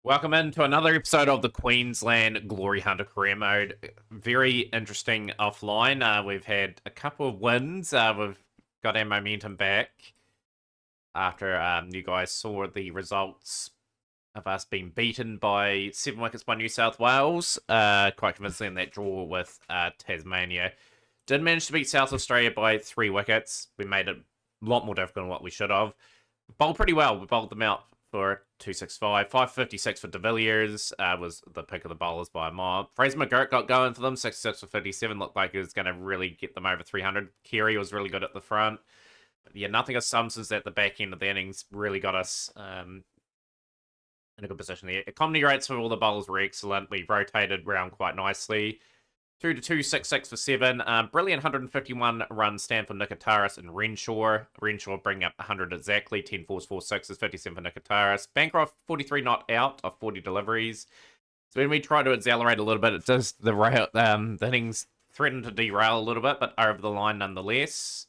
Welcome into another episode of the Queensland Glory Hunter career mode. Very interesting offline. We've had a couple of wins. We've got our momentum back after you guys saw the results of us being beaten by 7 wickets by New South Wales. Quite convincingly in that draw with Tasmania. Did manage to beat South Australia by 3 wickets. We made it a lot more difficult than what we should have. Bowled pretty well. We bowled them out for 265. 556 for De Villiers was the pick of the bowlers by a mile. Fraser McGurk got going for them. 66 for 57. Looked like he was going to really get them over 300. Carey was really good at the front. But yeah, nothing of substance at the back end of the innings really got us in a good position there. Economy rates for all the bowlers were excellent. We rotated around quite nicely. 2 to 266 for 7. Brilliant 151 run stand for Nikitaris and Renshaw. Renshaw bringing up 100 exactly. 10 fours, 4 sixes, 57 for Nikitaris. Bancroft 43 not out of 40 deliveries. So when we try to accelerate a little bit, it does the innings threaten to derail a little bit, but over the line nonetheless.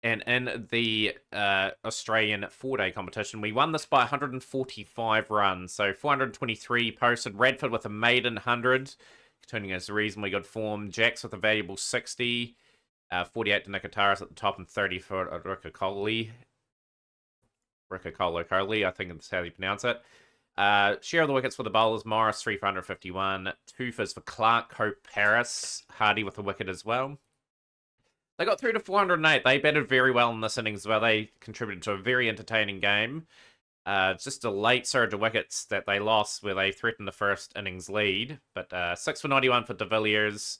And in the Australian 4-day competition, we won this by 145 runs. So 423 posted. Radford with a maiden 100. Turning as reasonably good form. Jacks with a valuable 60. 48 to Nikitaris at the top and 30 for Rikakoli. Rikakoli, I think that's how you pronounce it. Share of the wickets for the bowlers. Morris, 3 for 151. 2 for Clark, Hope, Paris. Hardy with a wicket as well. They got through to 408. They batted very well in this innings as well. They contributed to a very entertaining game. Just a late surge of wickets that they lost where they threatened the first innings lead. But 6 for 91 for De Villiers.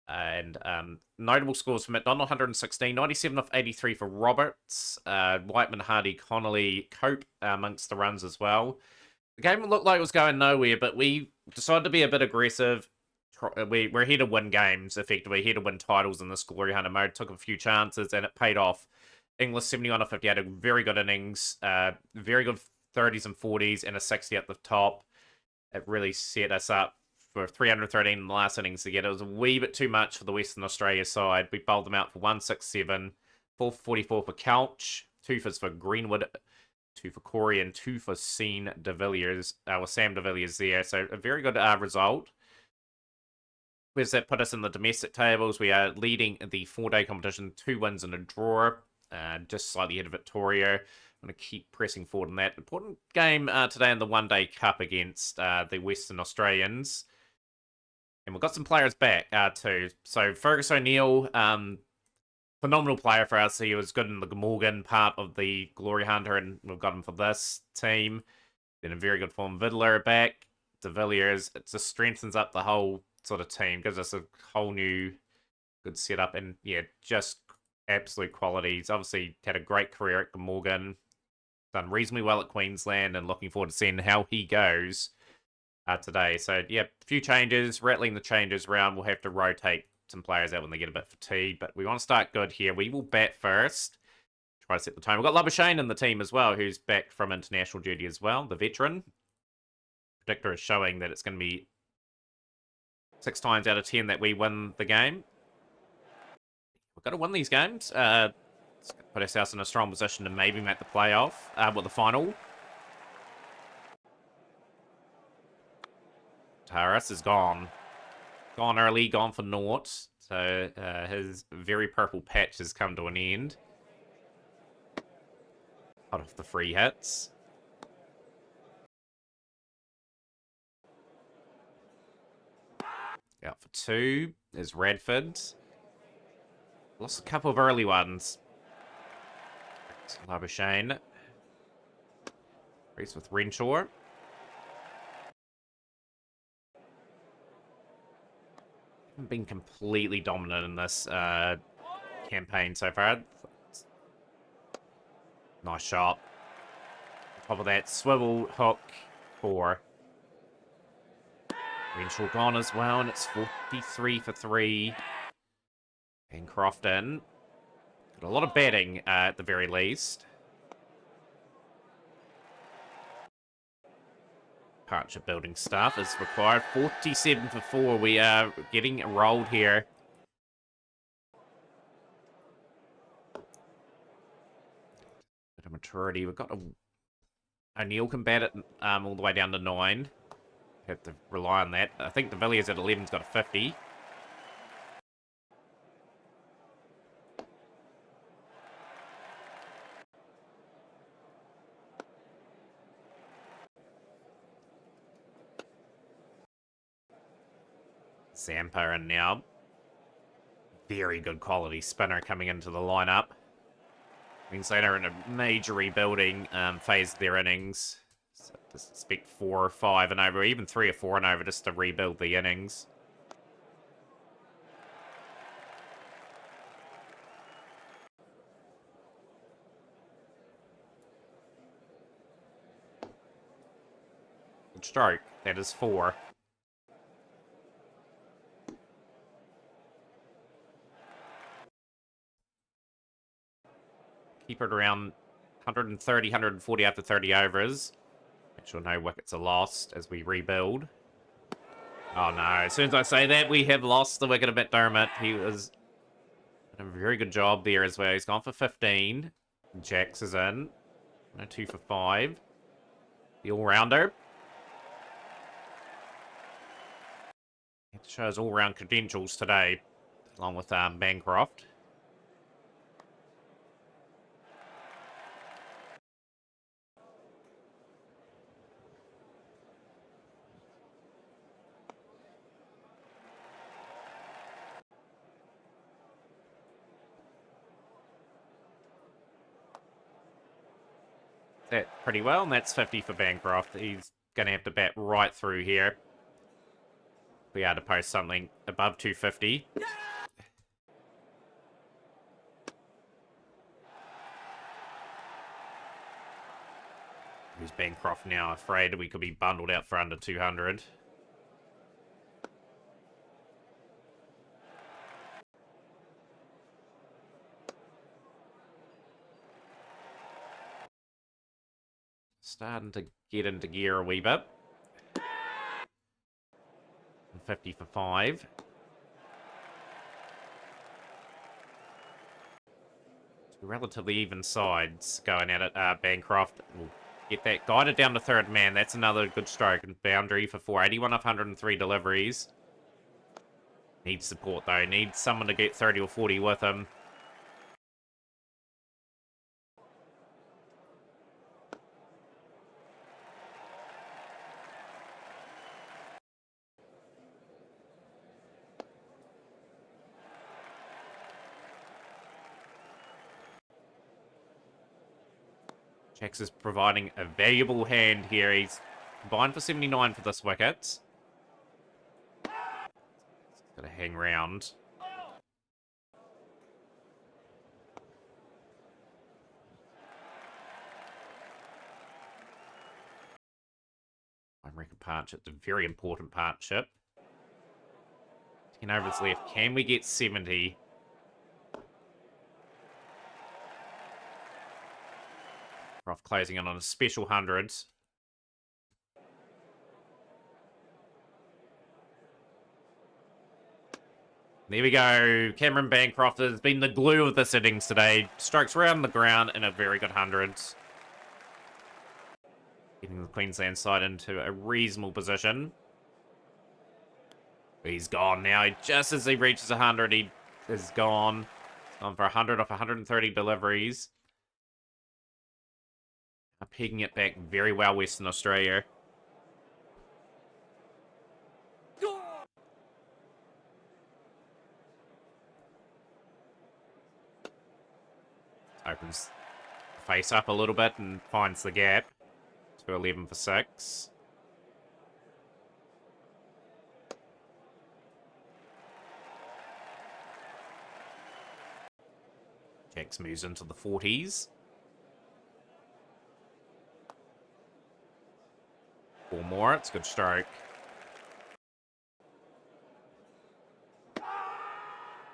And notable scores for McDonald, 116. 97 off 83 for Roberts. Whiteman, Hardy, Connolly, Cope amongst the runs as well. The game looked like it was going nowhere, but we decided to be a bit aggressive. We're here to win games, effectively. Here to win titles in this Glory Hunter mode. Took a few chances, and it paid off. English 71 off 50 had a very good innings, very good 30s and 40s, and a 60 at the top. It really set us up for 313 in the last innings to get. It was a wee bit too much for the Western Australia side. We bowled them out for 167, 444 for Couch, 2 for Greenwood, 2 for Corey, and 2 for Sam De Villiers there. So a very good result. Where does that put us in the domestic tables? We are leading the 4-day competition, 2 wins and a draw. Just slightly ahead of Victoria. I'm going to keep pressing forward in that. Important game today in the 1-day cup against the Western Australians. And we've got some players back too. So Fergus O'Neill, phenomenal player for us. He was good in the Morgan part of the Glory Hunter, and we've got him for this team. Been in very good form. Vidler back. De Villiers. It just strengthens up the whole sort of team. Gives us a whole new good setup. And yeah, just absolute qualities. Obviously had a great career at Morgan. Done reasonably well at Queensland, and looking forward to seeing how he goes today. So yeah, a few changes, rattling the changes around. We'll have to rotate some players out when they get a bit fatigued, but we want to start good here. We will bat first. Try to set the tone. We've got Labuschagne in the team as well, who's back from international duty as well, the veteran. Predictor is showing that it's going to be 6 times out of 10 that we win the game. We've got to win these games. Let's put ourselves in a strong position to maybe make the playoff, the final. Taras is gone. Gone early, gone for naught. So his very purple patch has come to an end. Cut off the free hits. Out for 2 is Radford. Lost a couple of early ones. Labuschagne. Race with Renshaw. Haven't been completely dominant in this campaign so far. Nice shot. Top of that, swivel hook for Renshaw gone as well, and it's 43 for 3. And Crofton. Got a lot of batting at the very least. Partnership building stuff is required. 47 for 4. We are getting rolled here. Bit of maturity. We've got a O'Neill can bat it all the way down to 9. Have to rely on that. I think the Villiers at 11's got a 50. Zampa in now. Very good quality spinner coming into the lineup. Queensland are in a major rebuilding phase of their innings. So just expect 4 or 5 and over, even 3 or 4 and over just to rebuild the innings. Good stroke. That is 4. Keep it around 130, 140 after 30 overs. Make sure no wickets are lost as we rebuild. Oh no, as soon as I say that, we have lost the wicket of McDermott. He was doing a very good job there as well. He's gone for 15. Jax is in. No 2 for 5. The all-rounder. It shows all-round credentials today, along with Bancroft. That pretty well, and that's 50 for Bancroft. He's going to have to bat right through here. Be able to post something above 250. Who's Bancroft now? Afraid we could be bundled out for under 200. Starting to get into gear a wee bit. 50 for 5. Two relatively even sides going at it. Bancroft will get that guided down to third man. That's another good stroke and boundary for 481 off 103 deliveries. Needs support though. Needs someone to get 30 or 40 with him. Jax is providing a valuable hand here. He's combined for 79 for this wicket. He's got to hang round. I reckon partnership's a very important partnership. 10 overs left. Can we get 70? Off closing in on a special hundreds. There we go. Cameron Bancroft has been the glue of this innings today. Strokes around the ground in a very good hundreds. Getting the Queensland side into a reasonable position. He's gone now. Just as he reaches 100, he is gone. Gone for 100 off 130 deliveries. Pegging it back very well, Western Australia. Opens face up a little bit and finds the gap. To 11 for 6. Jax moves into the 40s. 4 more. It's a good stroke.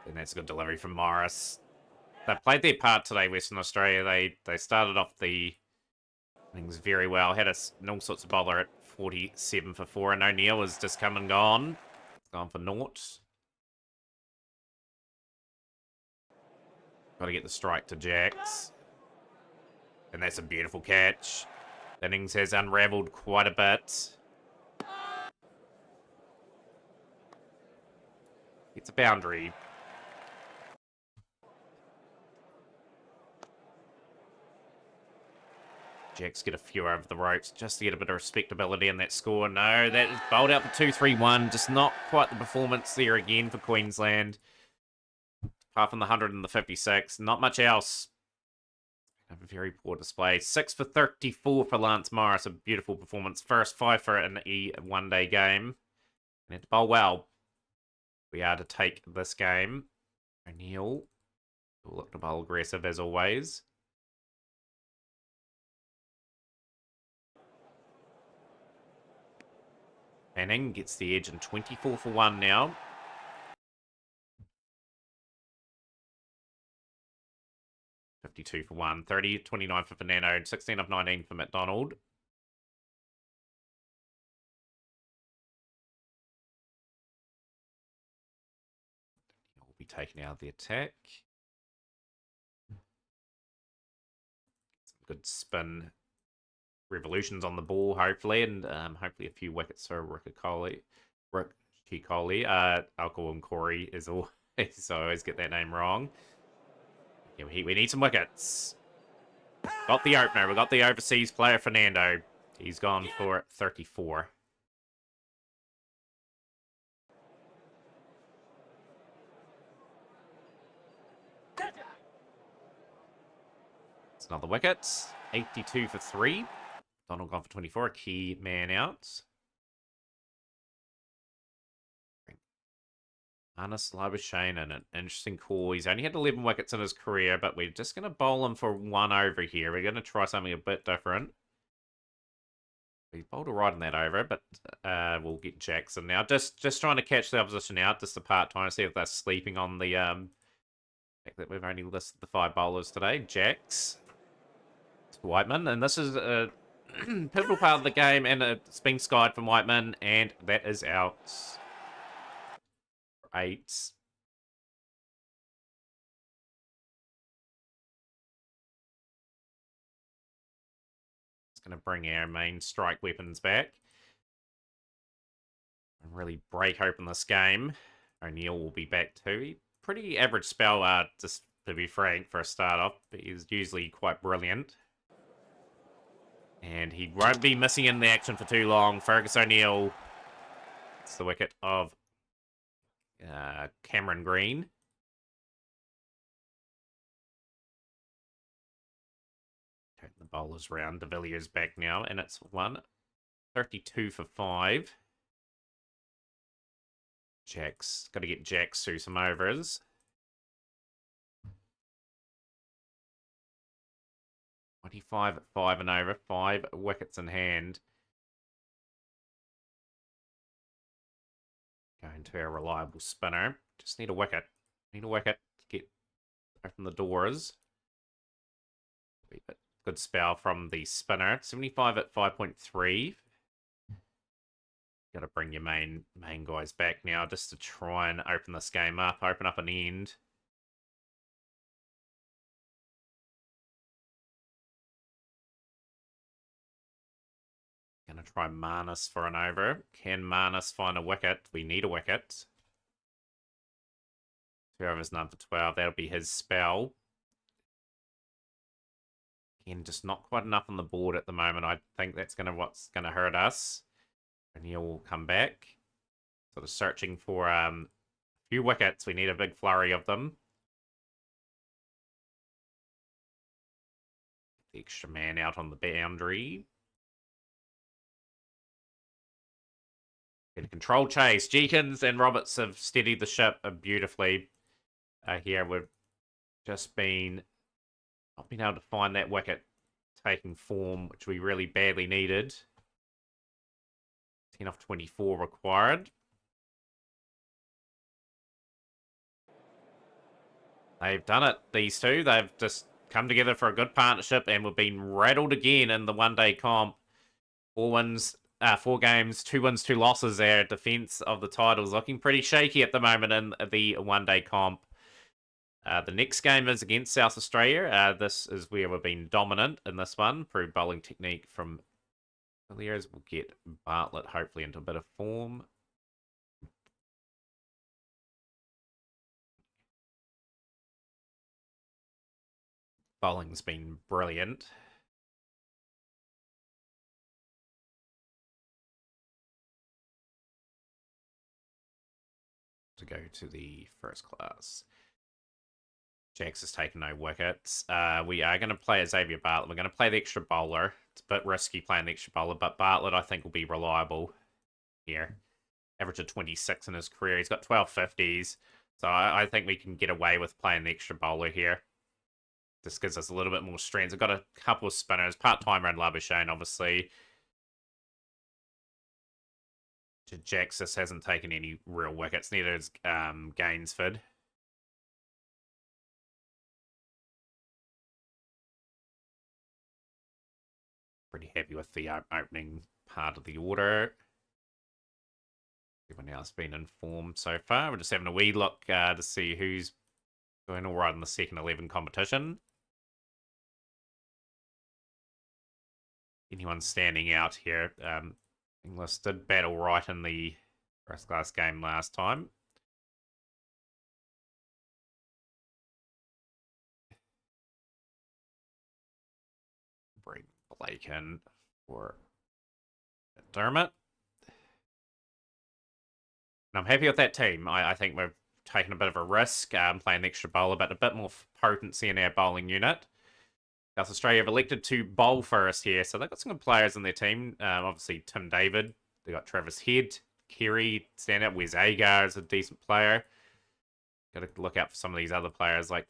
And that's a good delivery from Morris. They played their part today, Western Australia. They started off the innings very well. Had all sorts of bowler at 47 for 4. And O'Neill has just come and gone. Gone for naught. Got to get the strike to Jax. And that's a beautiful catch. Innings has unravelled quite a bit. It's a boundary. Jacks get a few over the ropes just to get a bit of respectability in that score. No, that is bowled out for 2-3-1. Just not quite the performance there again for Queensland. Apart from the 100 and the 56. Not much else. A very poor display. 6 for 34 for Lance Morris. A beautiful performance. First 5 for an one-day game. And had to bowl well. We are to take this game. O'Neill will look to bowl aggressive as always. Manning gets the edge and 24 for 1 now. 52 for 1. 30-29 for Fernando. 16 of 19 for McDonald. Will be taken out of the attack. Some good spin revolutions on the ball, hopefully, and hopefully a few wickets for Ricky Coley. Alcohol and Corey is always, so I always get that name wrong. Yeah, we need some wickets. Got the opener. We got the overseas player, Fernando. He's gone for 34. It's another wicket. 82 for 3. Donald gone for 24. A key man out. Anas Labuschagne, an interesting call. He's only had 11 wickets in his career, but we're just going to bowl him for 1 over here. We're going to try something a bit different. He bowled a right in that over, but we'll get Jackson now. Just trying to catch the opposition out, just a part-time, to see if they're sleeping on the fact that we've only listed the 5 bowlers today. Jacks to Whiteman, and this is a pivotal part of the game, and it's been skied from Whiteman, and that is out. 8. It's going to bring our main strike weapons back and really break open this game. O'Neill will be back too. Pretty average spell, just to be frank, for a start off, but he's usually quite brilliant. And he won't be missing in the action for too long. Fergus O'Neill. It's the wicket of Cameron Green. Turn the bowlers round. De Villiers back now, and it's 32 for 5. Jacks. Got to get Jacks through some overs. 25 at 5 and over. 5 wickets in hand. Going to our reliable spinner. Just need a wicket. Need a wicket to get open the doors. Good spell from the spinner. 75 at 5.3. Got to bring your main guys back now just to try and open this game up. Open up an end. Going to try Marnus for an over. Can Marnus find a wicket? We need a wicket. 2 overs, none for 12. That'll be his spell. Again, just not quite enough on the board at the moment. I think that's what's going to hurt us. O'Neill will come back. Sort of searching for a few wickets. We need a big flurry of them. The extra man out on the boundary. In control chase. Jenkins and Roberts have steadied the ship beautifully. Here we've just not been able to find that wicket taking form, which we really badly needed. 10 off 24 required. They've done it, these two. They've just come together for a good partnership, and we've been rattled again in the one-day comp. 4 games, 2 wins, 2 losses there. Defense of the titles looking pretty shaky at the moment in the one-day comp. The next game is against South Australia. This is where we've been dominant in this one. Proved bowling technique from Villiers will get Bartlett hopefully into a bit of form. Bowling's been brilliant. To go to the first class. Jax has taken no wickets. We are going to play Xavier Bartlett. We're going to play the extra bowler. It's a bit risky playing the extra bowler, but Bartlett, I think, will be reliable here. Average of 26 in his career. He's got 12 50s. So I think we can get away with playing the extra bowler here. This gives us a little bit more strength. We've got a couple of spinners. Part-timer and Labuschagne, obviously. Jaxis hasn't taken any real wickets. Neither has Gainsford. Pretty happy with the opening part of the order. Everyone else been informed so far. We're just having a wee look to see who's doing all right in the second 11 competition. Anyone standing out here? Inglis did battle right in the first class game last time. Bring Blake in for Dermot. And I'm happy with that team. I think we've taken a bit of a risk playing the extra bowler, but a bit more potency in our bowling unit. South Australia have elected to bowl first here, so they've got some good players in their team. Obviously, Tim David. They got Travis Head, Kerry, stand out. Wes Agar is a decent player. Got to look out for some of these other players like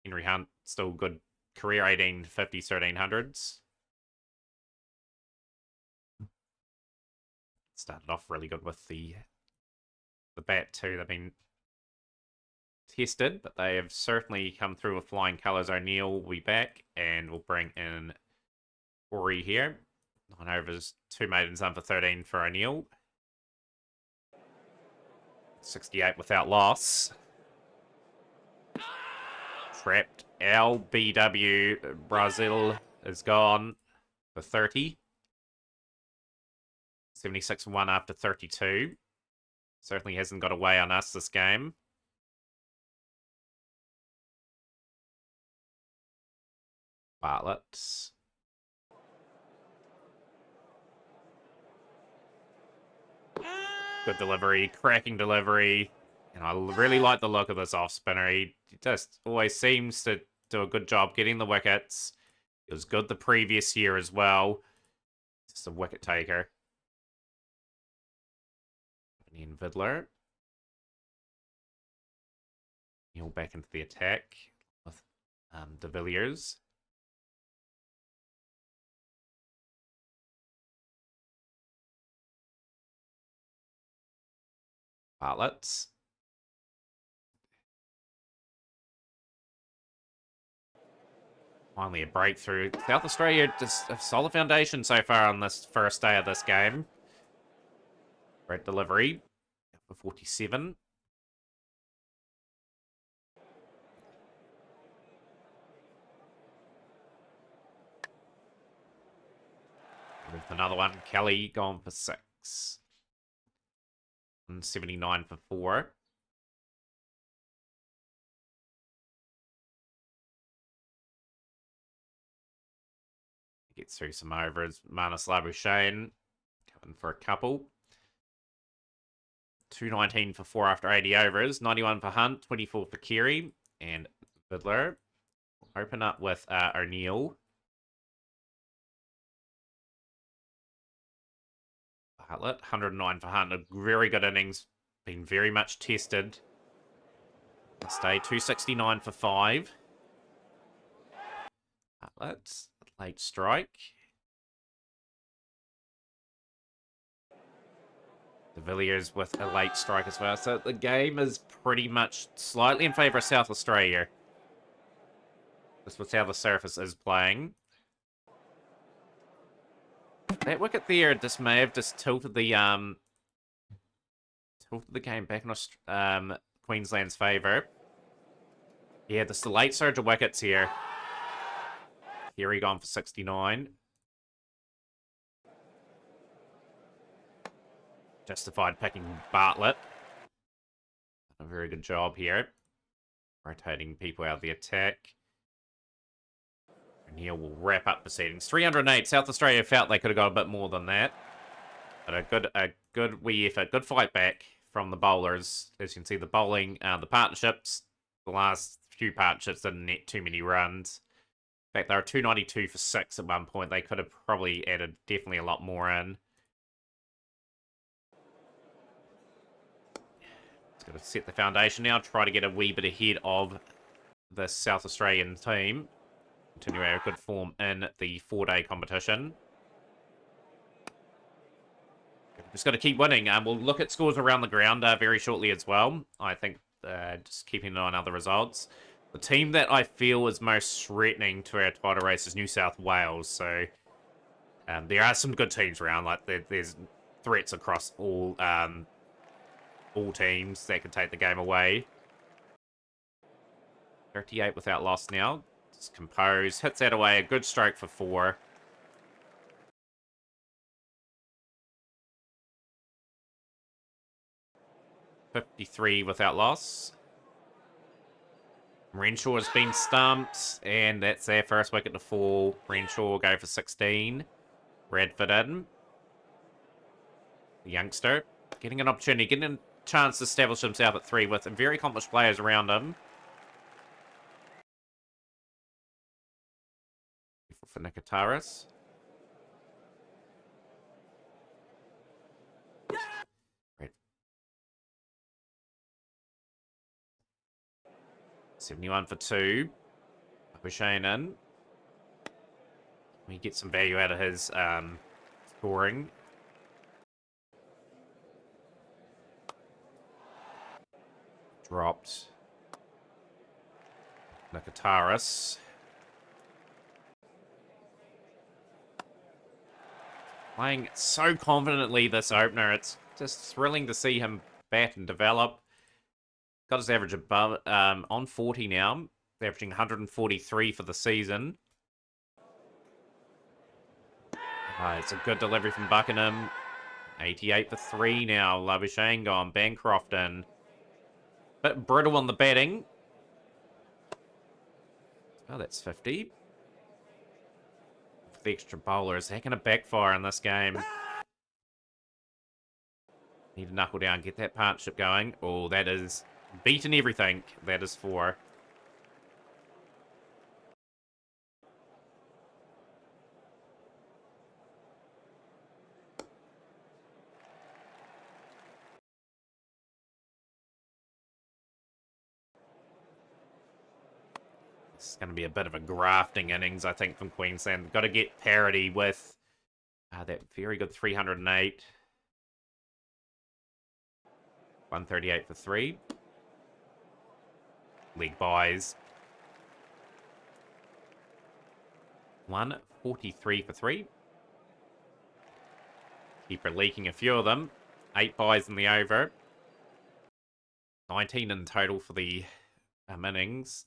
Henry Hunt, still good career 1850s, 1300s. Started off really good with the bat too. They've been tested, but they have certainly come through with flying colours. O'Neill will be back, and we'll bring in Corey here. 9 overs, 2 maidens, done for 13 for O'Neill. 68 without loss. Trapped. LBW Brazil is gone for 30. 76-1 after 32. Certainly hasn't got away on us this game. Bartlett. Good delivery, cracking delivery. And I really like the look of this off spinner. He just always seems to do a good job getting the wickets. It was good the previous year as well. Just a wicket taker. Ian Vidler. Neil back into the attack with De Villiers. Bartlett. Finally a breakthrough. South Australia just a solid foundation so far on this first day of this game. Great delivery for 47. With another one. Kelly gone for 6. 179 for 4. Gets through some overs. Marnus Labuschagne coming for a couple. 219 for 4 after 80 overs. 91 for Hunt. 24 for Kerry. And Vidler. Open up with O'Neill. Bartlett. 109 for Hunt. A very good innings. Been very much tested. Stay 269 for 5. Bartlett. Late strike. De Villiers with a late strike as well. So the game is pretty much slightly in favour of South Australia. This was how the surface is playing. That wicket there just may have just tilted the game back in Queensland's favour. Yeah, this is the late surge of wickets here. Here he gone for 69. Justified picking Bartlett. A very good job here. Rotating people out of the attack. And here we'll wrap up proceedings. 308. South Australia felt they could have got a bit more than that. But a good wee effort. Good fight back from the bowlers. As you can see, the bowling, the partnerships, the last few partnerships didn't net too many runs. In fact, they were 292 for 6 at one point. They could have probably added definitely a lot more in. It's going to set the foundation now. Try to get a wee bit ahead of the South Australian team. Continue our good form in the 4-day competition. Just got to keep winning. We'll look at scores around the ground very shortly as well. I think just keeping an eye on other results. The team that I feel is most threatening to our title race is New South Wales. So there are some good teams around. Like there's threats across all teams that can take the game away. 38 without loss now. Just compose. Hits that away. A good stroke for 4. .53 without loss. Renshaw has been stumped, and that's their first wicket to fall. Renshaw will go for 16. Radford in. The youngster getting an opportunity, getting a chance to establish himself at 3 with very accomplished players around him. For Nikitaris. Right. 71 for 2. Shane in. We get some value out of his scoring. Dropped. Nikitaris. Playing so confidently this opener. It's just thrilling to see him bat and develop. Got his average above on 40 now. Averaging 143 for the season. It's a good delivery from Buckingham. 88 for 3 now. Labuschagne gone. Bancroft in. Bit brittle on the batting. Oh, that's 50. The extra bowler. Is that going to backfire in this game? Need to knuckle down, get that partnership going. Oh, that is beaten everything. That is 4. This is going to be a bit of a grafting innings, I think, from Queensland. Got to get parity with that very good 308. 138 for 3. League buys. 143 for 3. Keeper leaking a few of them. 8 buys in the over. 19 in total for the innings.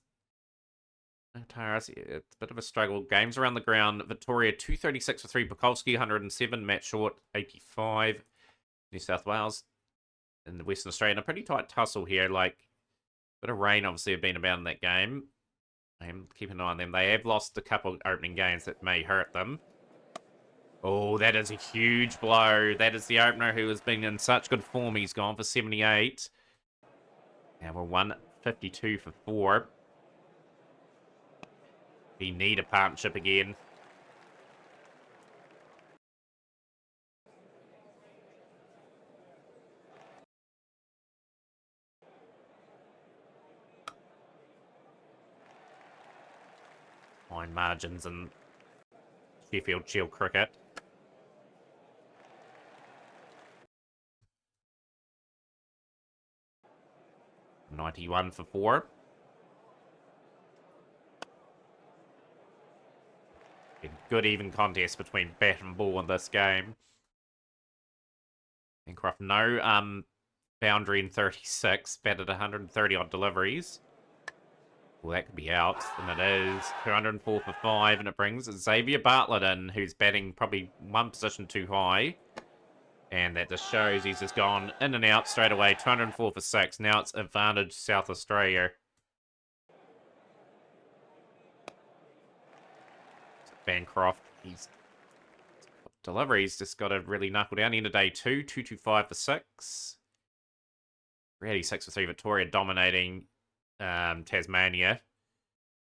Taras, it's a bit of a struggle. Games around the ground. Victoria, 236 for 3. Bukowski, 107. Matt Short, 85. New South Wales and Western Australia. And a pretty tight tussle here. Like, a bit of rain, obviously, have been about in that game. I'm keeping an eye on them. They have lost a couple of opening games that may hurt them. Oh, that is a huge blow. That is the opener who has been in such good form. He's gone for 78. Now we're 152 for 4. We need a partnership again. Fine margins in Sheffield Shield cricket. .91 for 4. A good even contest between bat and ball in this game. Bancroft, no boundary in 36. Batted 130 odd deliveries. Well, that could be out, and it is. 204 for 5, and it brings Xavier Bartlett in, who's batting probably one position too high. And that just shows he's just gone in and out straight away. 204 for 6. Now it's advantage South Australia. Bancroft, he's delivery's just got to really knuckle down. End of day 2, 225 for 6. 386 for 3. Victoria dominating Tasmania.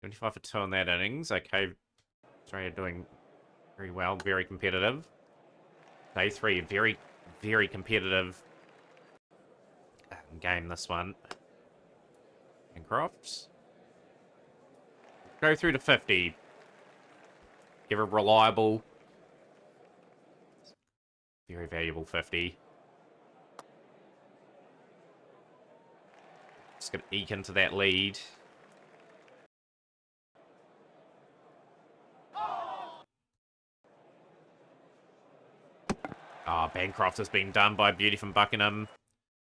25 for 2 in that innings. Okay, Australia doing very well, very competitive. Day 3, very, very competitive game, this one. Bancroft. Go through to 50. Give a reliable, very valuable 50. Just going to eke into that lead. Oh, Bancroft has been done by beauty from Buckingham.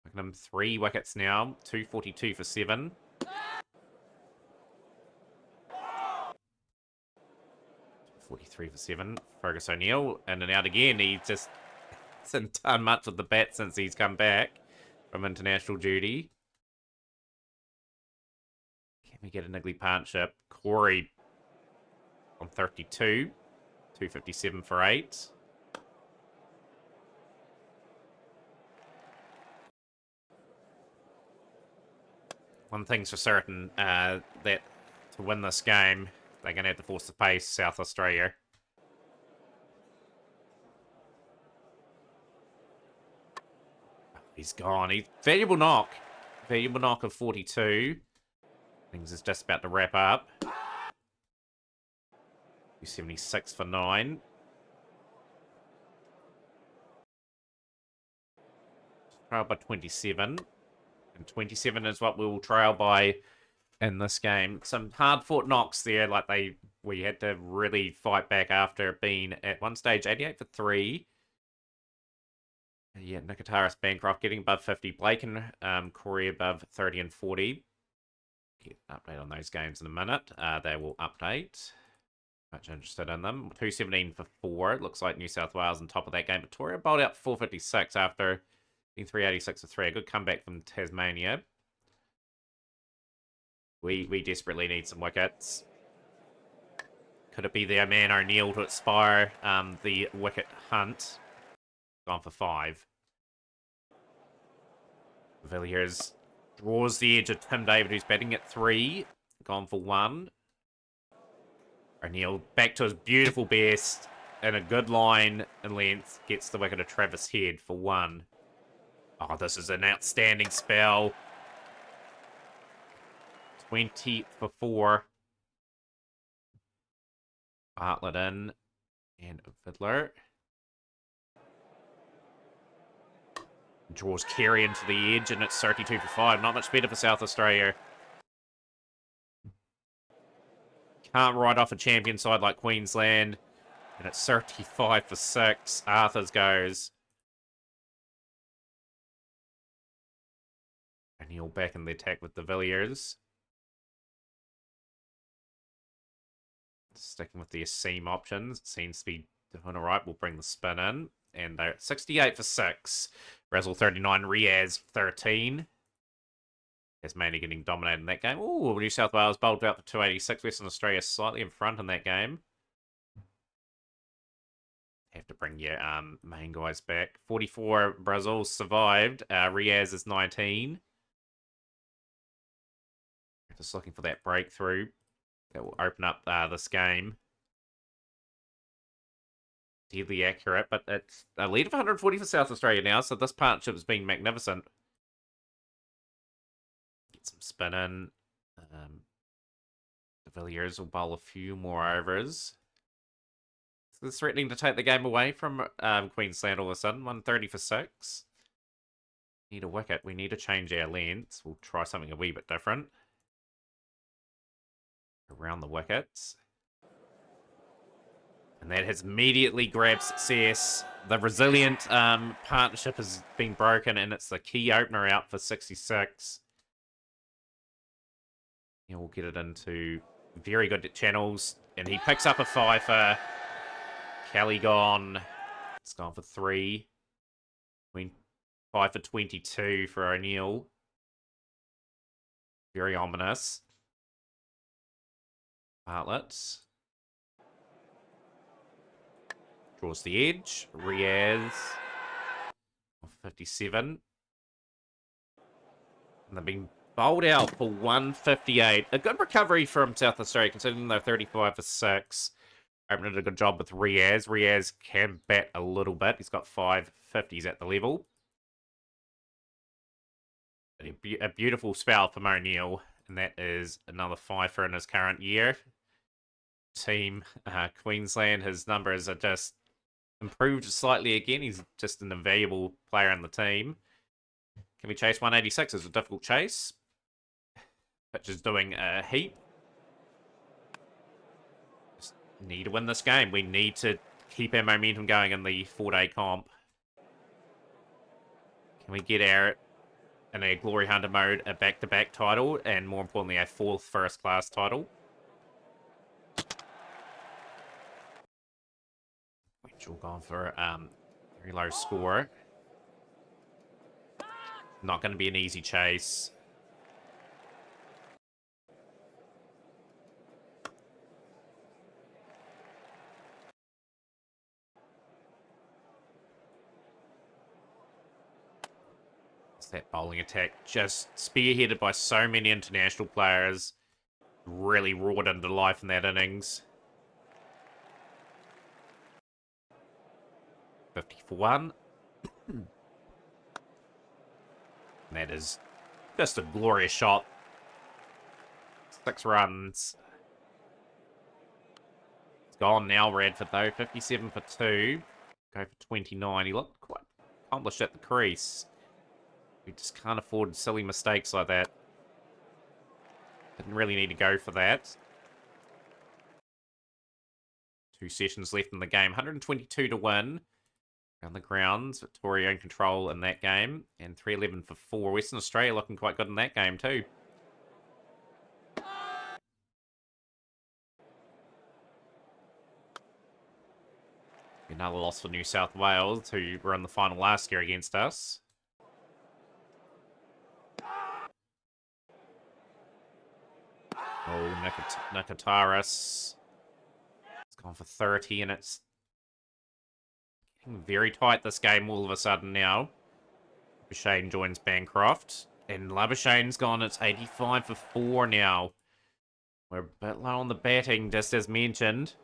Buckingham 3 wickets now. 242 for 7. .43 for 7. Fergus O'Neill in and out again. He just hasn't done much with the bat since he's come back from international duty. Can we get a niggly partnership? Corey on 32. 257 for 8. One thing's for certain, that to win this game, they're going to have to force the pace, South Australia. He's gone. He's valuable knock. Valuable knock of 42. Things is just about to wrap up. 276 for 9. Trail by 27. And 27 is what we will trail by in this game. Some hard-fought knocks there, like we had to really fight back after being at one stage 88 for 3. Yeah, Nikitaris, Bancroft getting above 50. Blake and Corey above 30 and 40. Get an update on those games in a minute. They will update. Much interested in them. 217 for 4. It looks like New South Wales on top of that game. Victoria bowled out 456 after being 386 for 3. A good comeback from Tasmania. We desperately need some wickets. Could it be their man O'Neill to inspire the wicket hunt? Gone for 5. Villiers draws the edge of Tim David, who's batting at 3. Gone for 1. O'Neill back to his beautiful best. And a good line and length. Gets the wicket of Travis Head for 1. Oh, this is an outstanding spell. 20 for 4. Bartlett in. And Fiddler. Draws Carey into the edge, and it's 32 for 5. Not much better for South Australia. Can't ride off a champion side like Queensland. And it's 35 for 6. Arthurs goes. O'Neill back in the attack with the Villiers. Sticking with the seam options. It seems to be doing alright. We'll bring the spin in. And they're at 68 for 6. Razzle 39, Riaz 13. Tasmania getting dominated in that game. Ooh, New South Wales bowled out for 286. Western Australia slightly in front in that game. Have to bring your main guys back. 44, Brazil survived. Riaz is 19. Just looking for that breakthrough that will open up this game. Deadly accurate, but it's a lead of 140 for South Australia now, so this partnership has been magnificent. Get some spin in. The Villiers will bowl a few more overs. So they're threatening to take the game away from Queensland all of a sudden. 130 for 6. Need a wicket. We need to change our lengths. We'll try something a wee bit different. Around the wickets. And that has immediately grabbed success. The resilient partnership has been broken, and it's the key opener out for 66. Yeah, we'll get it into very good channels. And he picks up a 5 for Kelly gone. It's gone for 3. 5 for 22 for O'Neill. Very ominous. Bartlett. Draws the edge. Riaz. 57. And they've been bowled out for 158. A good recovery from South Australia, considering they're 35 for 6. Open did a good job with Riaz. Riaz can bat a little bit. He's got 5 50s at the level. A beautiful spell from O'Neill, and that is another 5 for in his current year. Team Queensland, his numbers are just improved slightly again. He's just an invaluable player in the team. Can we chase 186? It's a difficult chase. Pitch is doing a heap. Just need to win this game. We need to keep our momentum going in the 4-day comp. Can we get our, in a Glory Hunter mode, a back-to-back title, and more importantly, a 4th first-class title? Winchell gone for a very low score. Not going to be an easy chase. That bowling attack just spearheaded by so many international players. Really roared into life in that innings. 50 for 1. And that is just a glorious shot. 6 runs. It's gone now, Radford, though. 57 for 2. Go for 29. He looked quite accomplished at the crease. We just can't afford silly mistakes like that. Didn't really need to go for that. 2 sessions left in the game. 122 to win. On the grounds, Victoria in control in that game. And 311 for 4. Western Australia looking quite good in that game too. Another loss for New South Wales, who were in the final last year against us. Oh, Nakataris. It's gone for 30, and it's getting very tight this game all of a sudden now. Labuschagne joins Bancroft, and Labuschagne's gone. It's 85 for 4 now. We're a bit low on the batting, just as mentioned.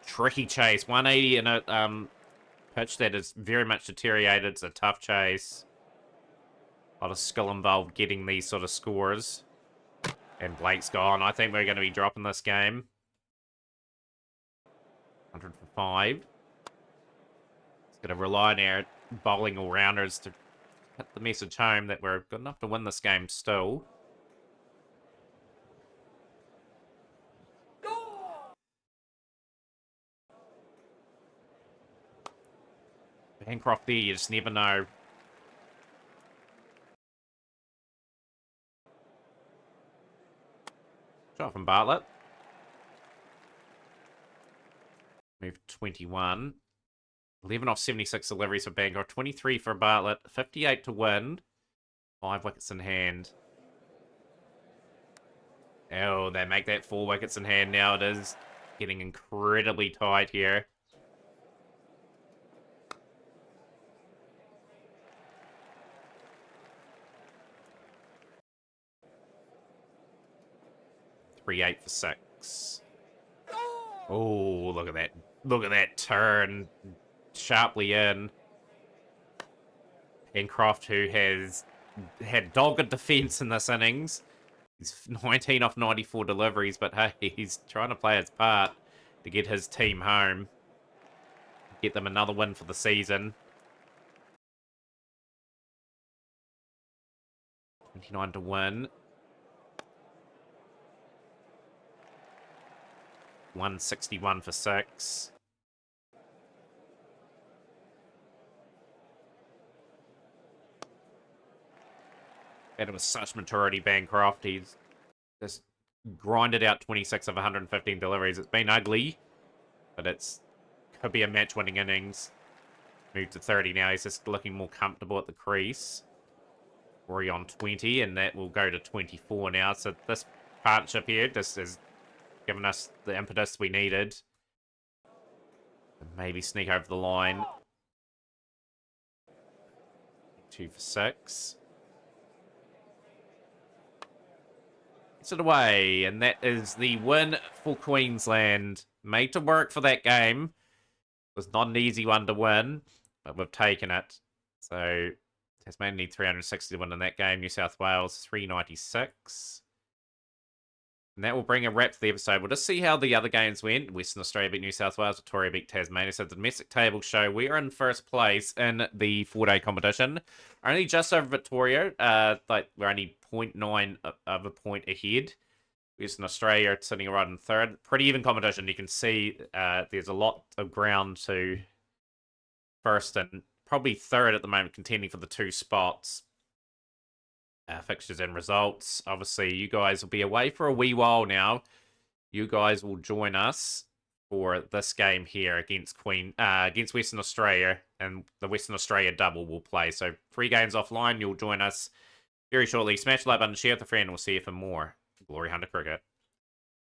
Tricky chase. 180 in a pitch that is very much deteriorated. It's a tough chase. A lot of skill involved getting these sort of scores. And Blake's gone. I think we're going to be dropping this game. 100 for 5. It's going to rely on our bowling all-rounders to hit the message home that we're good enough to win this game still. Bancroft there, you just never know. Shot from Bartlett. Move 21. 11 off 76 deliveries for Bancroft. 23 for Bartlett. 58 to win. 5 wickets in hand. Oh, they make that 4 wickets in hand now. It is getting incredibly tight here. Three 8 for 6. Oh, look at that. Look at that turn. Sharply in. Bancroft, who has had dogged defence in this innings. He's 19 off 94 deliveries, but hey, he's trying to play his part to get his team home. Get them another win for the season. 29 to win. 161 for 6. And it was such maturity, Bancroft. He's just grinded out 26 of 115 deliveries. It's been ugly, but it's Could be a match-winning innings. Moved to 30 now. He's just looking more comfortable at the crease. Rory on 20, and that will go to 24 now. So this partnership here just has given us the impetus we needed. Maybe sneak over the line. 2 for 6. Gets it away, and that is the win for Queensland. Made to work for that game. It was not an easy one to win, but we've taken it. So Tasmania need 360 to win in that game. New South Wales 396. And that will bring a wrap to the episode. We'll just see how the other games went. Western Australia beat New South Wales. Victoria beat Tasmania. So the domestic table show, we are in first place in the 4-day competition. Only just over Victoria. Like we're only 0.9 of a point ahead. Western Australia sitting right in third. Pretty even competition. You can see there's a lot of ground to first and probably third at the moment, contending for the 2 spots. Fixtures and results. Obviously, you guys will be away for a wee while now. You guys will join us for this game here against Western Australia, and the Western Australia double will play. So 3 games offline. You'll join us very shortly. Smash the like button, share with a friend. We'll see you for more Glory Hunter Cricket.